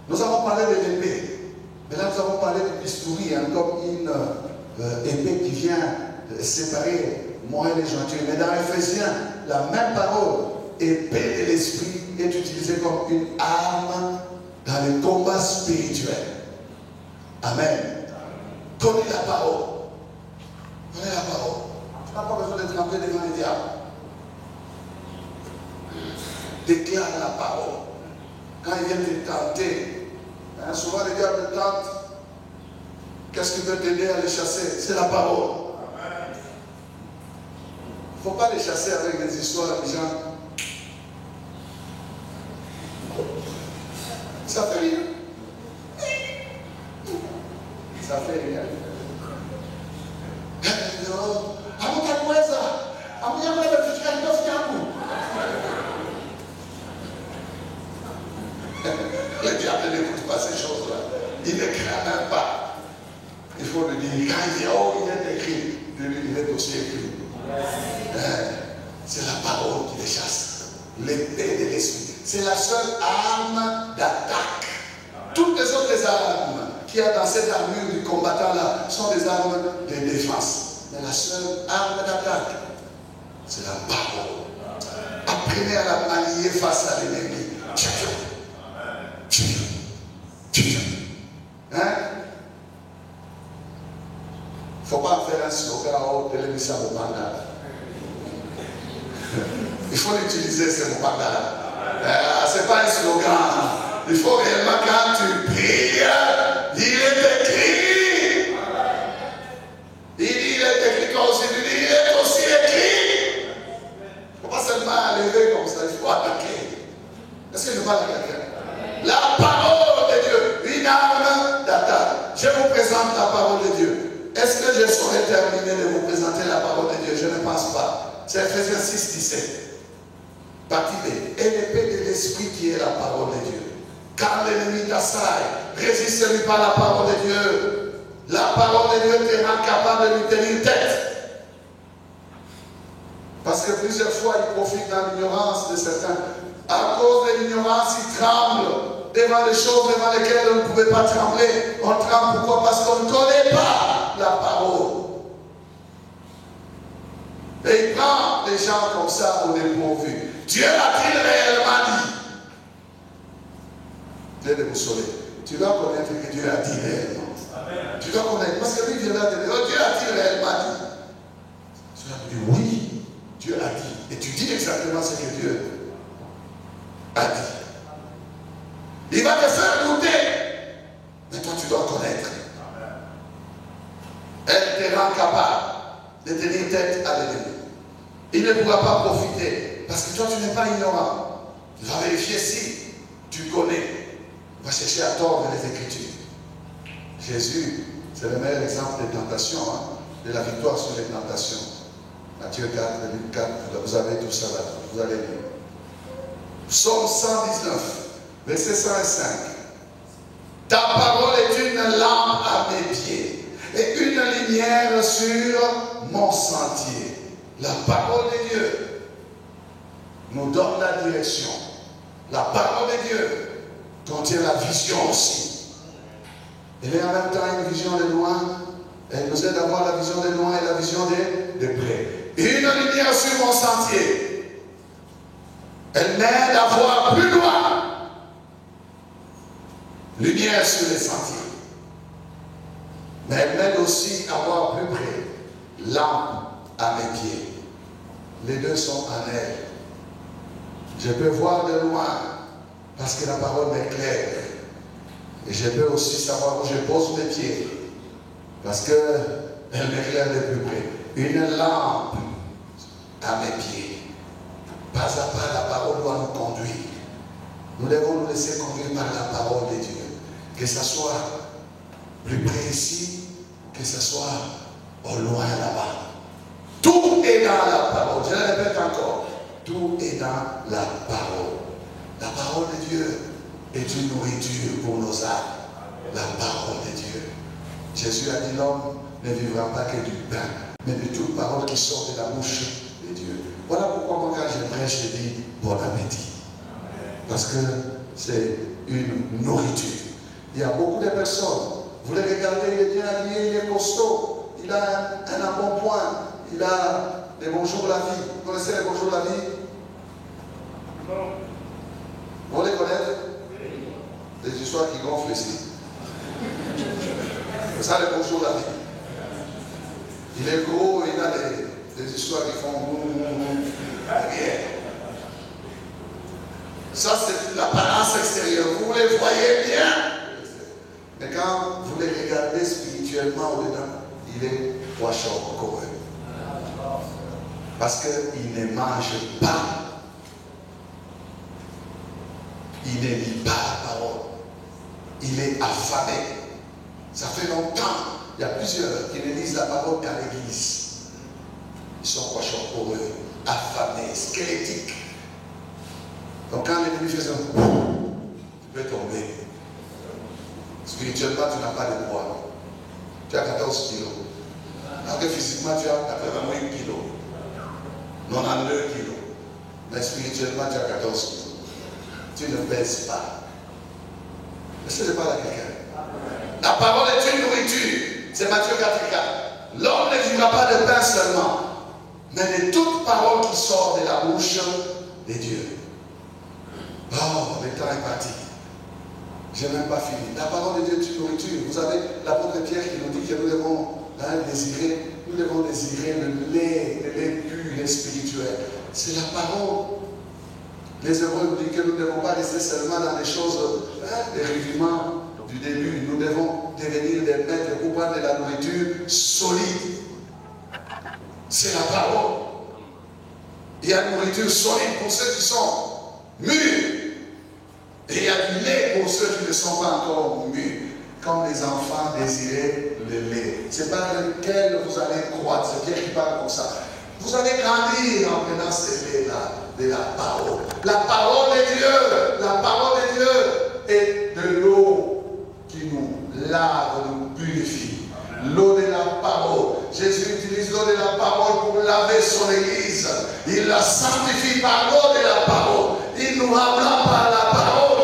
Nous avons parlé de l'épée. Mais là, nous avons parlé du bistouri, hein, comme une épée qui vient séparer moi et les gentils. Mais dans Ephésiens, la même parole, épée de l'esprit, est utilisée comme une arme dans le combat spirituel. Amen. Connais la parole. Connais la parole. Tu n'as pas besoin de trembler devant les diables. Déclare la parole. Quand il vient te tenter, hein, souvent les diables te tentent. Qu'est-ce qui peut t'aider à les chasser? C'est la parole. Il ne faut pas les chasser avec des histoires des gens. Ça fait rien. Ça fait rien. ne l'écoute pas ces choses-là. Il ne craint même pas. Il faut le dire. Quand il dit, oh, il est écrit, il est aussi écrit. C'est la parole qui les chasse. L'épée de l'esprit. C'est la seule arme d'attaque. Toutes les autres armes qu'il y a dans cette armure du combattant-là sont des armes de défense. Mais la seule arme d'attaque, c'est la parole. Apprenez à la manier face à l'ennemi. Hein? Il ne faut pas faire un slogan au télévision au Mopanda. Il faut l'utiliser, ce Mopanda. Ce n'est pas un slogan. Il faut réellement, quand tu pries, il est écrit. Il dit, il est écrit, toi aussi, il dit, il est aussi écrit. Il ne faut pas seulement lever comme ça, il faut attaquer. Est-ce que je parle à quelqu'un? La parole de Dieu, une arme d'attaque. Je vous présente la parole de Dieu. Est-ce que je saurais terminer de vous présenter la parole de Dieu? Je ne pense pas. C'est Ephésiens 6, 17. Partie B. Et l'épée de l'esprit qui est la parole de Dieu. Car l'ennemi t'assaille, résiste-lui par la parole de Dieu. La parole de Dieu te rend capable de lui tenir tête. Parce que plusieurs fois, il profite dans l'ignorance de certains. À cause de l'ignorance, il tremble devant des choses devant lesquelles on ne pouvait pas trembler. On tremble pourquoi? Parce qu'on ne connaît pas la parole. Et il prend les gens comme ça au dépourvu. Dieu a-t-il réellement dit? Dieu de vous sauver. Tu dois connaître que Dieu a dit réellement. Amen. Tu dois connaître. Parce que lui viendra te dire, oh, Dieu a-t-il réellement dit? Tu vas te dire, oui, Dieu a dit. Et tu dis exactement ce que Dieu a dit. Il va te faire douter. Mais toi, tu dois connaître. Elle te rend capable de tenir tête à l'ennemi. Il ne pourra pas profiter. Parce que toi, tu n'es pas ignorant. Tu vas vérifier si tu connais. Va chercher à tordre les Écritures. Jésus, c'est le meilleur exemple des tentations, de la victoire sur les tentations. Matthieu 4, Luc 4, vous avez tout ça là, vous allez lire. Psaume 119, verset 105. Ta parole est une lampe à mes pieds et une lumière sur mon sentier. La parole de Dieu nous donne la direction. La parole de Dieu contient la vision aussi. Elle est en même temps une vision de loin. Elle nous aide à voir la vision de loin et la vision de près. Une lumière sur mon sentier. Elle m'aide à voir plus loin. Lumière sur les sentiers. Mais elle m'aide aussi à voir plus près. Lampe à mes pieds. Les deux sont en elle. Je peux voir de loin. Parce que la parole m'éclaire. Et je peux aussi savoir où je pose mes pieds. Parce qu'elle m'éclaire de plus près. Une lampe à mes pieds. Pas à pas, la parole doit nous conduire. Nous devons nous laisser conduire par la parole de Dieu. Que ce soit plus près ici, que ce soit au loin là-bas. Tout est dans la parole. Je le répète encore. Tout est dans la parole. La parole de Dieu est une nourriture pour nos âmes. La parole de Dieu. Jésus a dit, l'homme ne vivra pas que du pain, mais de toute parole qui sort de la bouche de Dieu. Voilà pourquoi moi quand je prêche, je dis bon appétit. Parce que c'est une nourriture. Il y a beaucoup de personnes, vous les regardez, il est bien habillé, il est costaud, il a un embonpoint, il a les bonjours la vie. Vous connaissez les bonjours la vie? Non. Vous les connaissez? Des histoires qui gonflent ici. C'est ça les bonjours la vie. Il est gros, il a des histoires qui font rien. Ça c'est l'apparence extérieure. Vous les voyez bien. Mais quand vous les regardez spirituellement au-dedans, il est poisson encore. Parce qu'il ne mange pas. Il ne lit pas la parole. Il est affamé. Ça fait longtemps. Il y a plusieurs qui ne lisent la parole qu'à l'église. Ils sont poissons pour eux, affamés, squelettiques. Donc quand l'ennemi fait ça, tu peux tomber. spirituellement, tu n'as pas de poids. Tu as 14 kilos. Alors que physiquement, tu as 88 kilos. 92 kilos. Mais spirituellement, tu as 14 kilos. Tu ne pèses pas. Est-ce que je parle à quelqu'un? La parole est une nourriture. C'est Matthieu 4,4. L'homme ne vivra pas de pain seulement, mais de toute parole qui sort de la bouche de Dieu. Oh, le temps est parti. Je n'ai même pas fini. La parole de Dieu est une nourriture. Vous avez l'apôtre Pierre qui nous dit que nous devons désirer le lait pur et spirituel. C'est la parole. Les Hébreux nous disent que nous ne devons pas rester seulement dans les choses, des rudiments du début. Nous devons devenir des maîtres pour prendre de la nourriture solide. C'est la parole. Il y a une nourriture solide pour ceux qui sont mûrs. Et il y a du lait pour ceux qui ne sont pas encore mûrs. Comme les enfants désiraient le lait. C'est par lequel vous allez croître. C'est Pierre qui parle comme ça. Vous allez grandir en prenant ce lait-là de la parole. La parole de Dieu. La parole de Dieu est de l'eau qui nous lave, nous purifie. L'eau de la parole. Jésus utilise l'eau de la parole pour laver son église. Il la sanctifie par l'eau de la parole. Il nous rend blanc par la parole.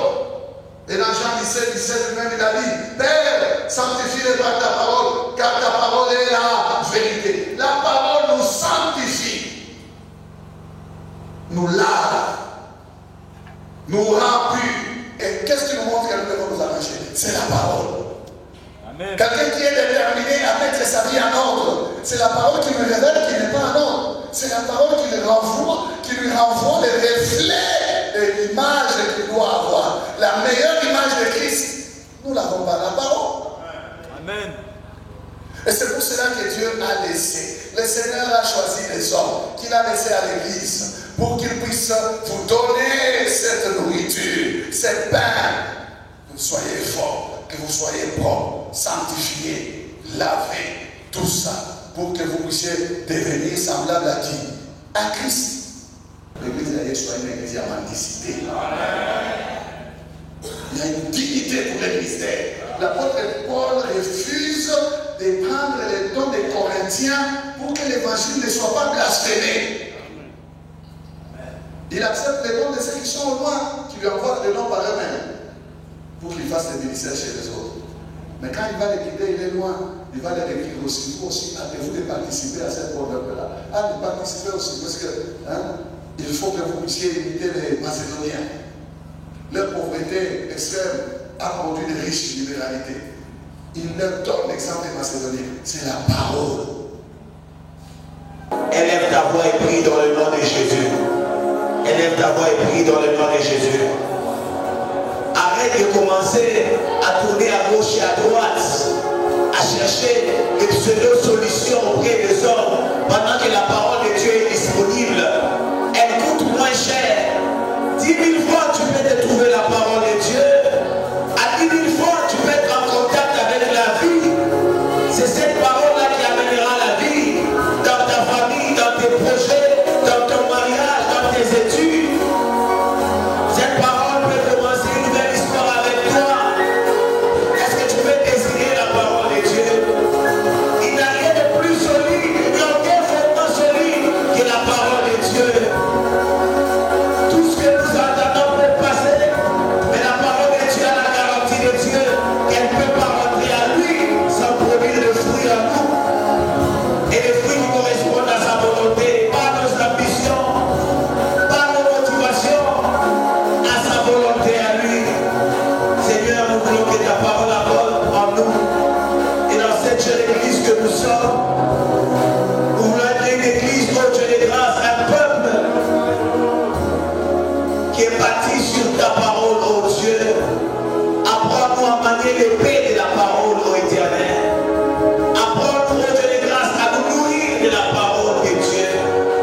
Et dans Jean 17, lui-même, il a dit, Père, sanctifie-les par ta parole, car ta parole est la vérité. La parole nous sanctifie, nous lave, nous rend purs. Et qu'est-ce qui nous montre que nous devons nous arranger? C'est la parole. Quelqu'un qui est déterminé à mettre sa vie en ordre, c'est la parole qui nous révèle qu'il n'est pas en ordre. C'est la parole qui lui renvoie les reflets de l'image qu'il doit avoir. La meilleure image de Christ, nous l'avons par la parole. Amen. Et c'est pour cela que Dieu a laissé. Le Seigneur a choisi les hommes qu'il a laissés à l'église pour qu'ils puissent vous donner cette nourriture, ce pain. Que vous soyez forts, que vous soyez propres, sanctifiés, lavés, tout ça, pour que vous puissiez devenir semblable à qui? À Christ. L'église de soit une église à mendicité. Il y a une dignité pour le ministère. L'apôtre Paul refuse de prendre les dons des Corinthiens pour que l'évangile ne soit pas blasphémé. Il accepte les dons de ceux qui sont au loin, qui lui envoient des dons par eux-mêmes, pour qu'ils fassent des ministères chez les autres. Mais quand il va les quitter, il est loin. Il va les écrire aussi. Vous aussi, hâtez-vous de participer à cette problème-là. Hâtez de participer aussi, parce que il faut que vous puissiez imiter les Macédoniens. Leur pauvreté extrême a produit de riches libéralités. Il leur donne l'exemple des Macédoniens. C'est la parole. Élève ta voix et prie dans le nom de Jésus. Élève ta voix et prie dans le nom de Jésus. Arrête de commencer à tourner à gauche et à droite, à chercher des pseudo-solutions auprès des hommes, pendant que la parole de Dieu est disponible. Elle coûte moins cher. 10 000 fois tu peux te trouver la parole de Dieu. À 10 000 fois tu peux être en contact avec la vie. C'est cette parole-là qui amènera la vie dans ta famille, dans tes projets, dans ton mariage, dans tes études. Cette parole peut commencer une nouvelle histoire avec toi. Est-ce que tu peux désirer la parole de Dieu? Il n'y a rien de plus solide, il n'y a aucun fondement solide que la parole de Dieu. Tout ce que nous entendons peut passer, mais la parole de Dieu a la garantie de Dieu qu'elle ne peut pas rentrer à lui sans produire le fruit en nous. Et les fruits qui correspondent à sa volonté, pas nos ambitions, pas nos motivations, à sa volonté à lui. Seigneur, nous voulons que ta parole aborde en nous. Et dans cette jeune église que nous sommes, nous voulons être une église, oh Dieu de grâce, un peuple qui est bâti sur ta parole, oh Dieu. Apprends-nous à manier l'épée de la parole, oh Éternel. Apprends-nous, oh Dieu de grâce, à nous nourrir de la parole de Dieu.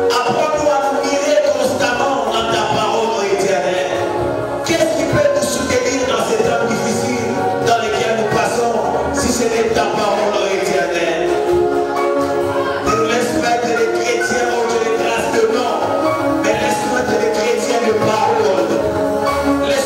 Apprends-nous à nous mirer constamment dans ta parole, oh Éternel. Qu'est-ce qui peut nous soutenir dans ces temps difficiles dans lesquels nous passons, si ce n'est ta parole, oh Éternel? Ne nous laisse pas être des chrétiens, oh Dieu de grâce, de nom, mais laisse-nous être des chrétiens de parole. Laisse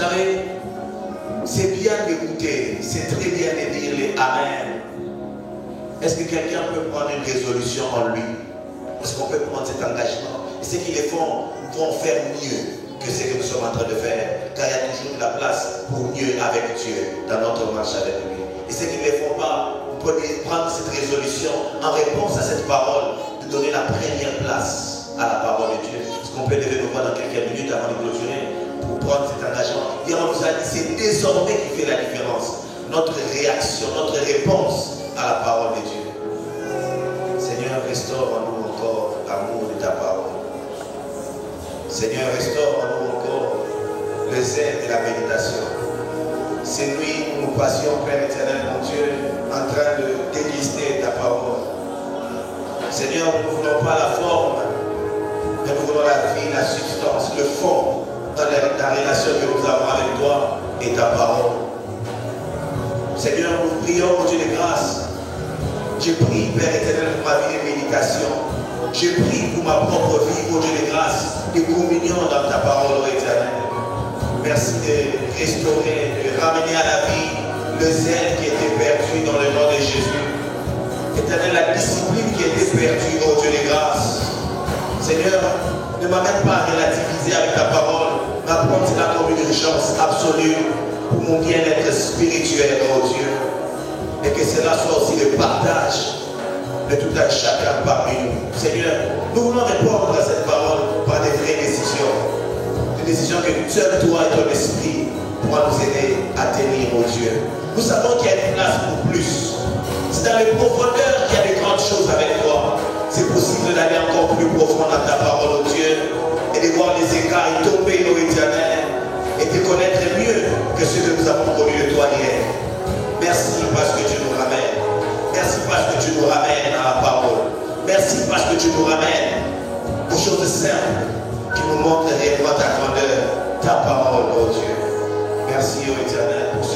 savez, c'est bien d'écouter, c'est très bien de dire les Amen. Est-ce que quelqu'un peut prendre une résolution en lui? Est-ce qu'on peut prendre cet engagement? Et ceux qui les font vont faire mieux que ce que nous sommes en train de faire, car il y a toujours de la place pour mieux avec Dieu dans notre marche avec lui. Et ceux qui ne les font pas, vous pouvez prendre cette résolution en réponse à cette parole, de donner la première place à la parole de Dieu. Est-ce qu'on peut lever nos voix dans quelques minutes avant de clôturer pour prendre cet engagement? Et on nous a dit, c'est désormais qui fait la différence. Notre réaction, notre réponse à la parole de Dieu. Seigneur, restaure en nous encore l'amour de ta parole. Seigneur, restaure en nous encore le zèle de la méditation. Ces nuits où nous passions, Père éternel, mon Dieu, en train de déguster ta parole. Seigneur, nous ne voulons pas la forme, mais nous voulons la vie, la substance, le fond dans la relation que nous avons avec toi et ta parole. Seigneur, nous prions au Dieu de grâce. Je prie, Père éternel, pour ma vie de méditation. Je prie pour ma propre vie, au Dieu de grâce, de communion dans ta parole, éternelle. Merci de restaurer, de ramener à la vie le zèle qui était perdu dans le nom de Jésus. Éternel, la discipline qui était perdue, au Dieu de grâce. Seigneur, ne m'amène pas à relativiser avec ta parole, mais à prendre cela comme une urgence absolue pour mon bien-être spirituel, oh Dieu. Et que cela soit aussi le partage de tout un chacun parmi nous. Seigneur, nous voulons répondre à cette parole par des vraies décisions. Des décisions que seul toi et ton esprit pourra nous aider à tenir, oh Dieu. Nous savons qu'il y a une place pour plus. C'est dans les profondeurs qu'il y a de grandes choses avec toi. C'est possible d'aller encore plus profond dans ta parole, oh Dieu, et de voir les écarts tomber, oh éternel, et de connaître mieux que ce que nous avons connu de toi hier. Merci parce que tu nous ramènes. Merci parce que tu nous ramènes à la parole. Merci parce que tu nous ramènes aux choses simples qui nous montrent réellement ta grandeur, ta parole, oh Dieu. Merci, oh éternel, pour